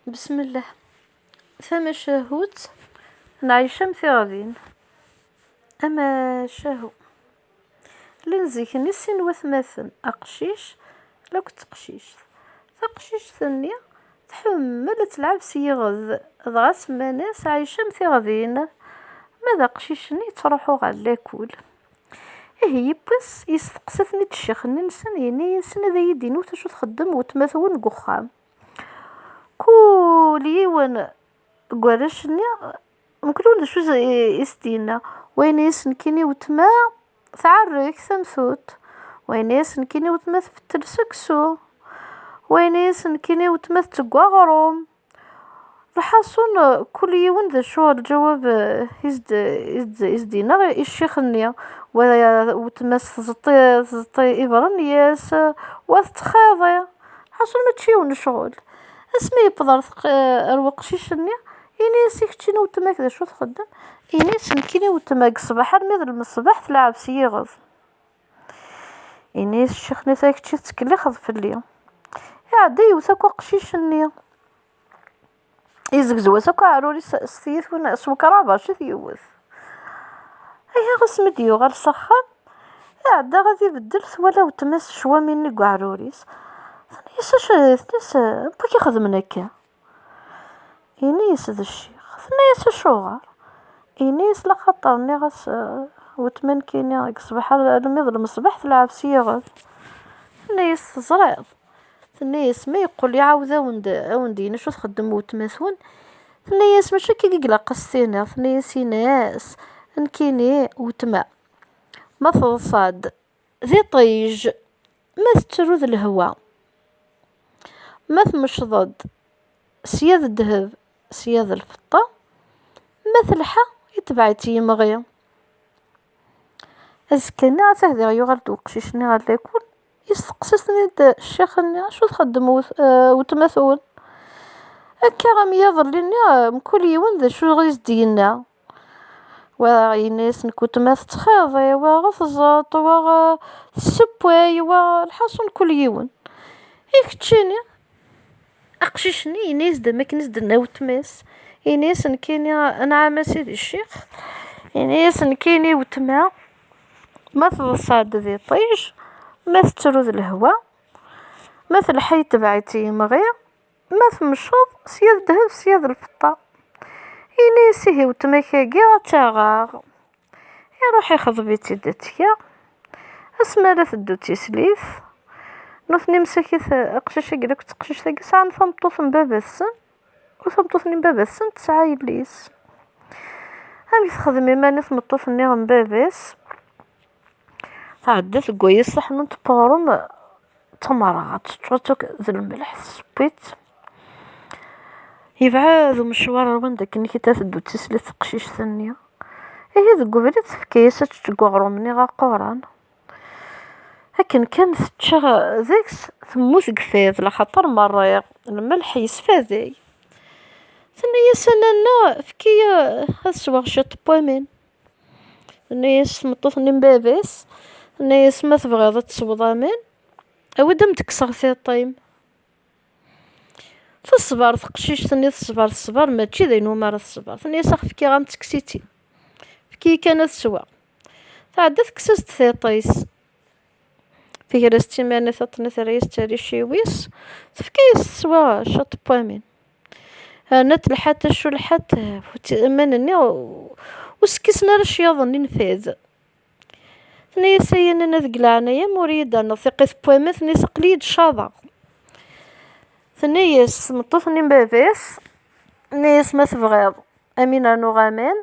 بسم الله. ثم شهوت نعيشم في غادين أما شهو لنزيك نسين وثماثن أقشيش لو كنت تقشيش ثانية تحمل تلعب سيغذ ضغاس ما ناس عايشم في غادين ماذا قشيشني تروحو غا لاكول هي بس يستقصثني الشيخ ننسن يعني سنة ذا يدينو تشو تخدم وتماثون قخام كل يوم قرشني ممكن شو يستينا وين يسنكيني وتما تعرك ثمثوت وين يسنكيني وتما تفترسكسو وين يسنكيني وتما تقاغروم الحاصل كل يوم ذا شو الجواب يزدينا الشيخني وتمس زطي إبرن ياس وتخاضي حاصل ما تشيون شغل اسمي بضر الوقشيشني إني سيكتشيني وتما كذا شو تخدم إني سنكيني وتما الصباح الميض الصباح تلعب سيغض إني الشيخني ساكتشي تكلي خذ في اليوم يعدي وساكو قشيشني يزقزوا ساكو عروري سيث وناس وكرابة شو ثيوث هيا غسم ديو غير سخان يعدي غادي يبدلت ولا وتمس شوا مني قعروريس ثنيس بوكي خدمنا هكا إنيس ذا الشيخ ثنيس شوغر إنيس لخطرني غس وتمن كيني صباح الميض المصباح تلعب سيغل ثنيس زريض ثنيس ما يقول يعاود اوندي شو تخدم وتماثون ثنيس ماشي كي قلق السينا ثنيس ناس نكيني وتما ما تصاد ذي طيج ما تترذ الهواء ما مشضد سياد الذهب سياد الفضة مثل حا يتبعتي مغيا أزكني عتهدي غيوغال دوقشيشني غادا يكون يستقسسني الشيخ شو تخدم وتماثول هكا غام يظلني كل يوم ذا شو غيزدينا وغينيس نكو تماث تخاضي وغفزط السبواي والحصن كل يوم هيك تشيني أقشيشني ينيس دمك نزدنا وتماس ينيس نكيني نعم سيدي الشيخ ينيس نكيني وتما ما تصاد ذي طيج ما تترذ الهواء مثل حي تبعتي مغير ما تمشط سياد الذهب سياد الفضة ينيس هي وتما كاقي تاغاغ يروح ياخذ بيتي داتيا اسما لا تدو تيسليف نوثني مساكيث أقشيش قلك تقشيش ثاقي ساعة نفمطوث من بابا السن وثمطوثني من بابا السن تسعة يليس هامي تخدمي ماني ثمطوثني من باباس تعدت قويس صحن تبارم تمرات تشوتك ذي الملح سبيت يبعاد مشوار وين داك انك تاثدو تسليت تقشيش ثانية هي ذو قبلت في كيسة تقعرو مني غا قوران لكن كانت تشغى ذاك ثموث قفاز لخطر مرة الملح يسفاذي ثانية سنة فكية هالسواغ شط بوامين ثانية سمطوثني مباباس ثانية ما تبغيض تصوضامين أودم تكسر في الطيم في الصبار تقشيش ثانية الصبار ماشي ذي مرة الصبار ثانية ساخ فكي غام تكسيتي فكي كانت سواغ تعدت كسست في طيس في رستي ماني ثطني ثريس تاري شيويس تفكيس سوا شط بوامين نت لحات شو لحات منني وسكسنا رشياضني نفاذ ثني سينا نذقلعنا يا مريدة نثقي بوامين ثني سقليد شاضع ثني مطوفني مبابيس نيس ما تبغيض أمينة نغامان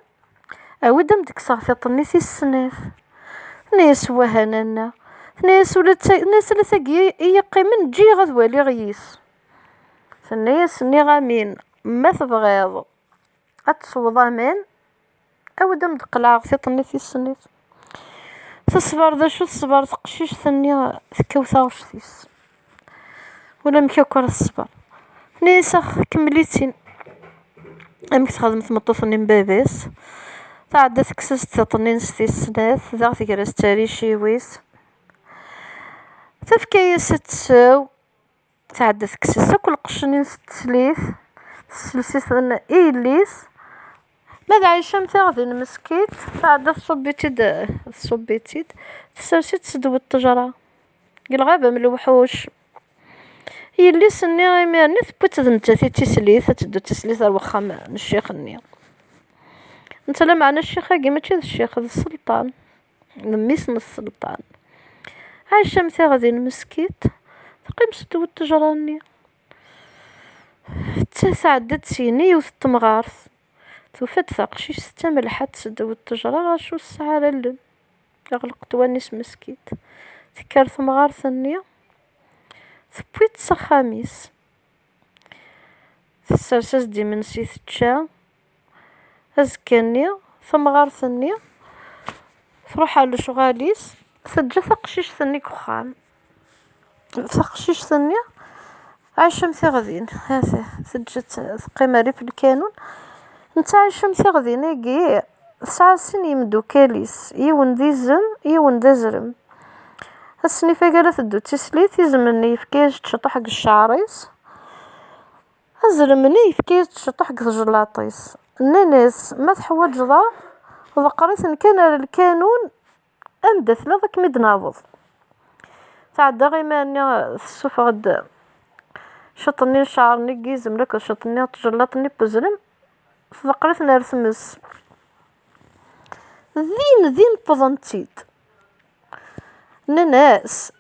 أودم ديك صافي في السناف نيس وهننا ناس ناس اللي ثقي يقيمن جي غدوالي غيس الناس ني غامين ما تبغيض اتصوضامين او دم دقلاع ثيطني في السنيت تصبر ذا شو تصبر تقشيش ثانية ثكوثا وشتيس ولا مكاكور الصبر نيسخ كمليتين امك تخدم مطوفني مبابيس تعدى تكسس ثيطني نستي السناث ذا ثكرس تاري شيويس تفكي ست ساو تعدى تكسس كل قشنين ست سليث سلسيثن إيليس ماذا عايشة متاغذين مسكيت بعد صبيتيد تسرسيت تسدو التجرة الغابة من الوحوش يلي سني غيميرني ثبت ذنتاتي تسليث تدو تسليث الوخام الشيخ النيا انت لا معنا الشيخ كيما تشي الشيخ السلطان ميسن السلطان عايشة متاغذين مسكيت تقيم سدو التجرة النيا تسعدت سيني وثتمغارث توفت ثقشيش ستملحت سدو التجرة غاشو الساعة للن أغلق توانيس مسكيت تكرث مغارث النيا ثبويت سخاميس تسرسس دي من سيث تشا أزكانيا ثم غارث النيا تروح على شغاليس سجا ثقشيش ثني كخام ثقشيش ثنيا عايشة مثغذين هذا سجت قيمة ريف الكانون انت عايشة مثغذين ايقي ساعة سن يمدو كاليس يون ذي زم يون ذا زرم السني فاقالة تدو تسليت يزمني يفكيج تشطو حق الشعريس أزرمني يفكيج تشطو حق الجلاطيس الناس ما تحوج ضا وذقريت ان كان الكانون اندث لذاك مدنابض تعدى غيما اني السوف غد شطني شعرني قيزم لك شطني تجلطني بزرم فقريت نرسمس ذين بضنتيد ناس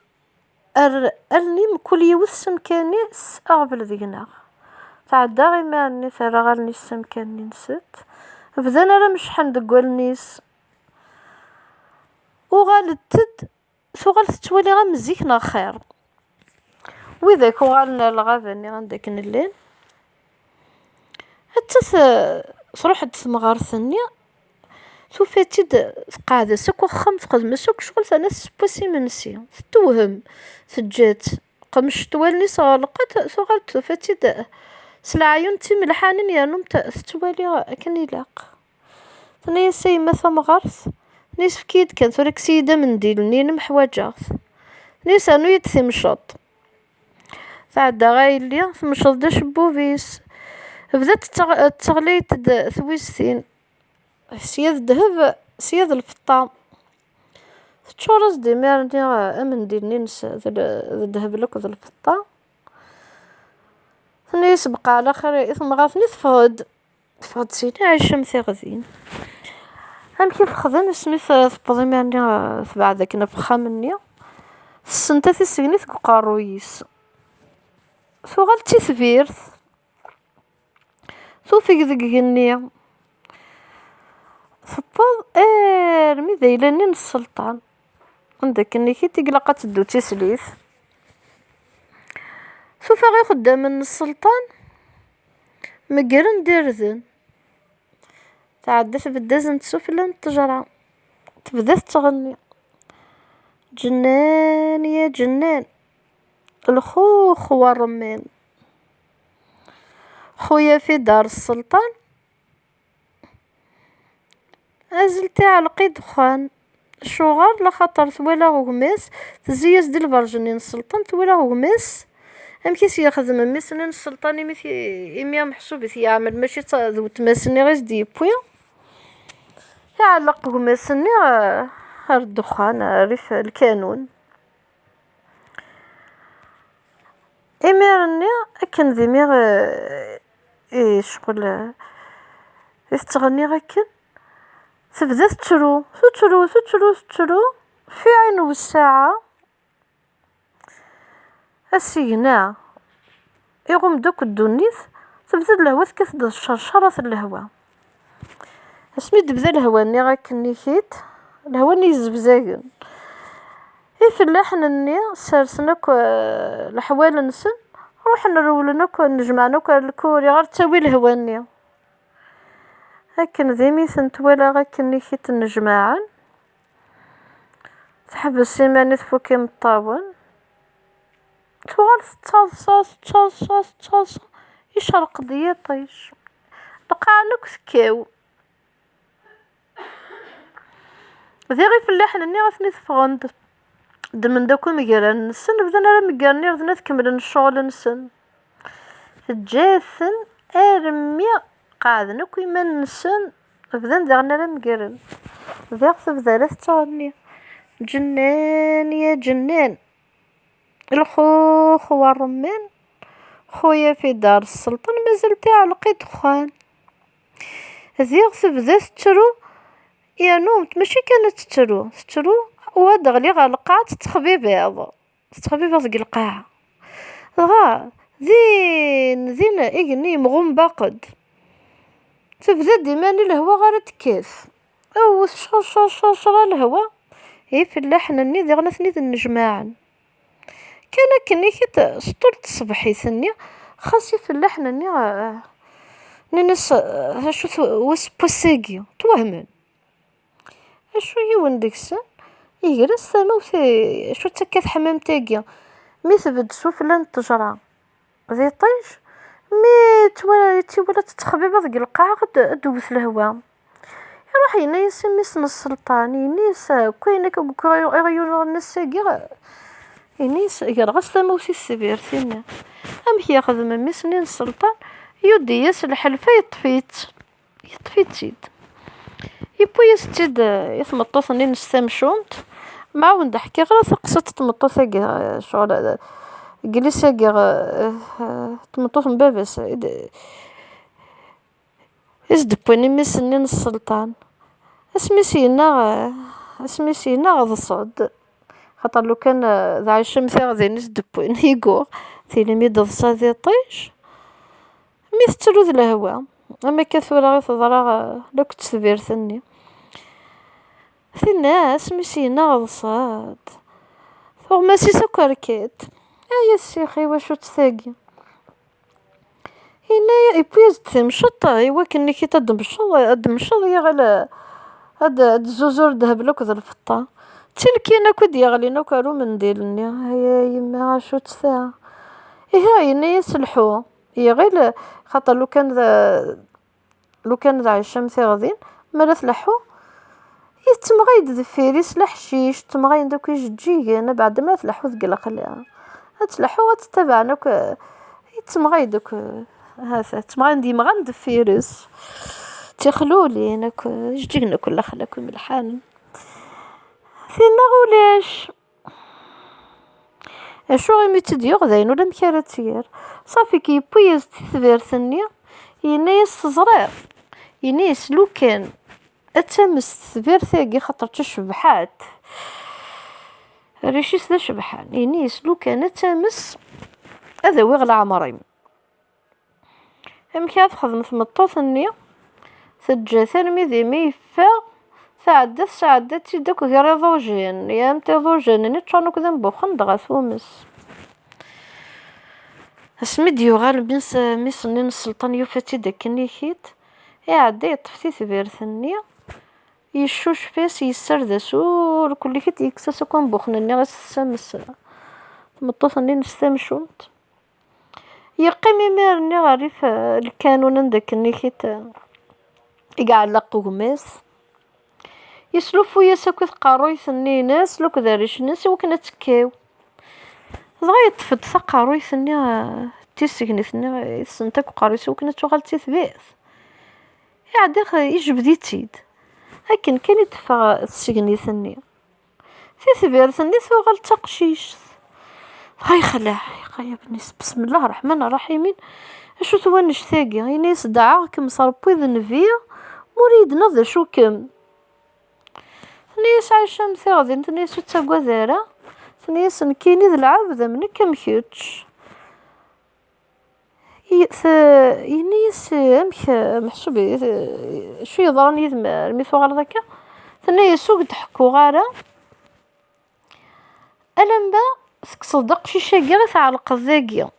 أرني كل يوسم كانيس أغبل ذينا تعدى غيما أني ثرى غالني السم كاني نسيت بدانا راه مش حندقوا النيس وغالتد ثغالت تولي غمزيكنا خير وإذاك وغالنا الغابة عندك الليل حتى صروح تمغارثني توفيتيد قاعدة سكو خمس قدم سوك شغل أنا سباسي منسي توهم سجات قمش توالني صالقت ثغالت توفيتيد سلعيون تملحانين يا نوم تتوالي كني لاق ثاني سيما ثمغارث نيس فكيد كان ثوريك سيدة من ديلني نمحواجاث نيس أنو يتثمشط تعدى غايليا ثمشط داش بوفيس بدات التغليت ثويستين سياد ذهب سياد الفطام تشورز دي ميرني امن ديني نس ذهب لك ذا الفطام ثاني يسبق على خير ثم غافني تفقد سيني عايشة مثغذين هم كيف خذن سميث تبضي ميرني بعد كنا فخا مني السنتة تسيني قارويس ثو غالتي ثبيرث صوفي ذق النية فبض رمي ذيلاني السلطان عندك اني كي تقلقت تدو تسليث صوفي غير خدام من السلطان مقرن ديرذن تعدت بالدزن تسوفي لان تجرى تبدأ تغني جنان يا جنان الخوخ والرمان خويا في دار السلطان أزلتي على قيد دخان شغال لخطر ثولا غماس تزيز ديال البرجنين السلطان ثولا غماس ام كيس ياخذ من مسنن السلطان يمي محسوب يعمل ماشي ذو تماسني غير دي بويا يعلق غماسني غير الدخان ريف الكانون إميرني أكن ذي شغل تغني غاكن تبدا تشرو في عينو الساعة السينا يقوم دوك الدنيث تبدا الهوا كتبدا الشرشرة الهوا اسمي تبدا الهوا ني غاكن نيكيت الهوا ني زبزاقن فلاحنا سارسناك الحوال نسن روح نرولناك نجمعناك الكوري غير تسوي الهوانية لكن ذي ميثن تولا غاكن نيكيت النجماعن تحبس سيماني تفوكي مطاون توغال تصاص يشرق ديا طيش لقانك سكاو ذي غي فلاحنا ني غاثني تفغند دمن داكو مقران نسن بدنا راه مقراني ردنا تكملن الشغل نسن جاثن ارمي قاعدين اكو يمن نسن بدن داغنا لا مقرن ذاك تبدا لا تغني جنان يا جنان الخوخ والرمان خويا في دار السلطان مازلت علقي دخان ذيك تبدا تترو يا نومت ماشي كانت تترو وهذا غلي غلقات تخبي بيض القاعة غا زين اغني مغم باقد تبدا ديماني الهوا غير تكاس او شر الهوا هي في اللحن اني دغنا ثنيت النجماعن كان كني كي سطولت الصبحي ثني خاصي في اللحن اني ننس شو وسبوسيكيو توهمن شو يون ديكسن يجري السما وثي شو تكات حمام تاقيا مي ثبت شوف لان تجرى زي طيش مي ولا تتخبي بضق القاع قد دوث الهواء يروح ينيس ميس السلطان ينيس كوينك غيون الناس ساقي ينيس يرغس موسي السبير ثنا ام ياخذ من ميس نين السلطان يودي يسلح الحلفة يطفيت سيد يبو يستيد يثمطوث نين السامشومت معاون حكي غير ثقصت تمطوث شغل جلس تمطوث من بابس يزدبوني ميس نين السلطان اسمي سينا غض الصعد خاطر لو كان ذا الشمس غادي نزدبوني يقول ثيلي ميد ضصا طيش مي تتلوذ الهوا اما كثورة غير تضرا لو كنت تبير ثني في الناس مسينا غصاد ثم ماشي سكركات يا السيخي واشو تثاقي هنا يبويز تمشط ايوا كني كي تدمشط يا غلا هذا الزوزور دهب لك ذا الفطا تلكينا كود يغلينا كارو من ديلني هيا يما شو تسا هاي يسلحو هي غير خاطر لو كان ذا الشمس غادين ما تلحو يتمغيد ذفيري سلاح شيش تمغيد داك يجي انا بعد ما تلحو تقلق لها تلحو وتتبعنا يتمغيد داك هذا تمغيد ديما غندفيرس تخلولي انا جينا كل خلاكم الحال فينا غولاش اشو غيمي تديوغ زين ولا مكارتير صافي كي بويز تثبير ثانية ينيس زرير ينيس لو كان اتمس تثبير ثاقي خاطر تشبحات ريشيس ذا شبحان ينيس لو كان اتمس هذا ويغلى عمرين هم كيف خدمت مطوط النية سجا ثرمي ذي ميفا سعدت تيدك غير ضوجين يا متى ضوجين نتشانو كذا نبوخن دغاس ومس اسمي ديوغال ميس نين السلطان يوفتي داك نيكيت يعدي يطفتي ثبير ثنية يشوش فيس يسرد سور كل كيت يكسس كون بوخن غاس السمس مطوط نين السامشومت يقيمي ميرني غريف الكانون داك نيكيت يقعلق غماس يسلفو يسكت قاروي ثني ناس لو كذاريش ناس وكنا تكاو دغيا طفت ثقاروي ثني تيسكني ثني سنتك قاريس وكنا توغالتي ثبيث يعدي يجبدي تيد لكن كان يدفع السجني ثني ثبير ثني ثوغال تقشيش هاي خلاح يا بنيس بسم الله الرحمن الرحيم اشو توانش ثاقي ينيس دعاكم صربوي ذنبيا مريد نظر شو كم نيس عايشة مثاغذي نيس تساقوا ذارة نيس نكيني ذا العابدة من كم كيوتش ينيس امك محسوبي شو يضرني الميثو غير ذاك ثني سوق تحكو غارة ألم با صدق شي شاقي على القزاقية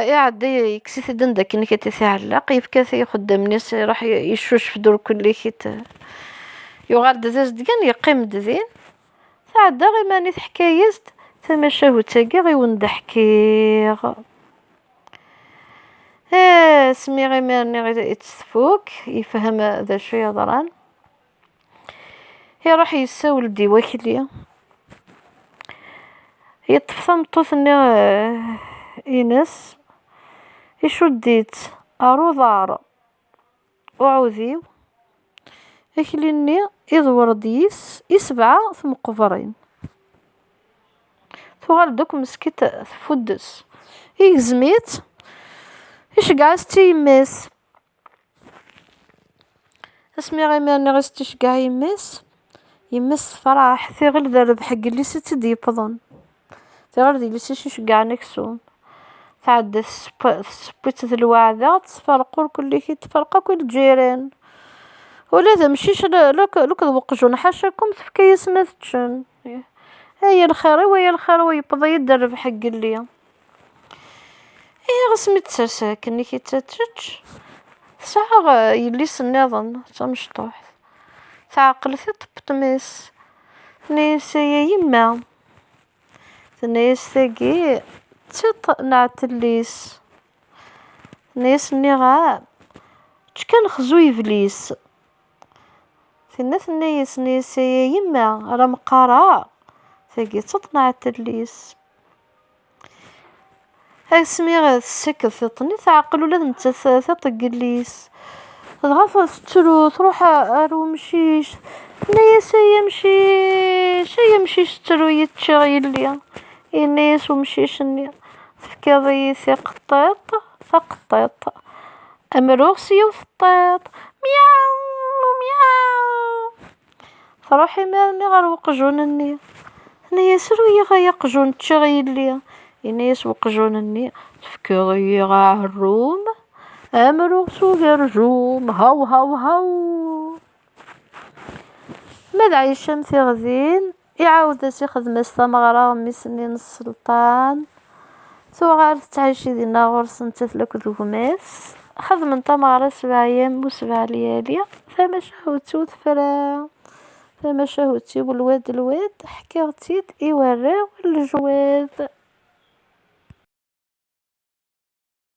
يعدي يكسيث دندك انك تتعلق يفكاث يخدم ناس راح يشوش في دور كل كيت يغال دزاز ديان يقيم دزين تعدى غي ماني حكايست ثم شاهو تاقي غي وندحكيغ سمي غي ماني غي يتسفوك يفهم ذا شو يضران راح يساول دي وكليا هي طفصة مطوثني إنس يشديت أروضار وعوذيو أكليني إذ ديس إسبعة ثم قفرين ثوغال دوك مسكيت فدس إكزميت إشقع ستي يماس اسمي غير ماني غير ستيشقع يماس فرح ثيغل ذرب حق اللي ستدي يبضن ثيغل ذي اللي شقع نكسون تعدى سبيت الوعدة تفرقوا كل شيء تفرقوا كل الجيران ولا ذا مشيش لوك وقجون حاشاكم في كيس نثجن هيا الخير ويا الخير ويبضى يدرب حق اللي هي غسمي تسرساكني كي تتج ساعة يلي سنظن تمشطوح تعقلتي طبط ميس نيس يا يما نيس ثقي نعتليس نيس نغاب كان خزوي فليس ثنات نيس يا يما راه مقارا ثقي تطنع التليس اسمي غير السكت ثطني تعقل ولا انت تطقليس تغفص ترو تروح ارو مشيش نيس يمشيش ترو يتشغل لي الناس ومشيشني تفكيضي قطيط امروسي وفطيط مياو مياو فروحي مالني غير وقجونني ناس روي غا يقجون تشغل لي الناس وقجونني تفكيضي غا الروم امروسو يرجوم هاو هاو هاو ماذا عيشم في غزين يعاود يخدم استمغرا مي سنين السلطان ثو غار تعيشي دينا غرس نتثلك ذوماس خدم انت مغرا 7 ايام و7 ليالي فما شهوتو ثفرا فما شهوتي والواد حكاوتي يورا والجواد.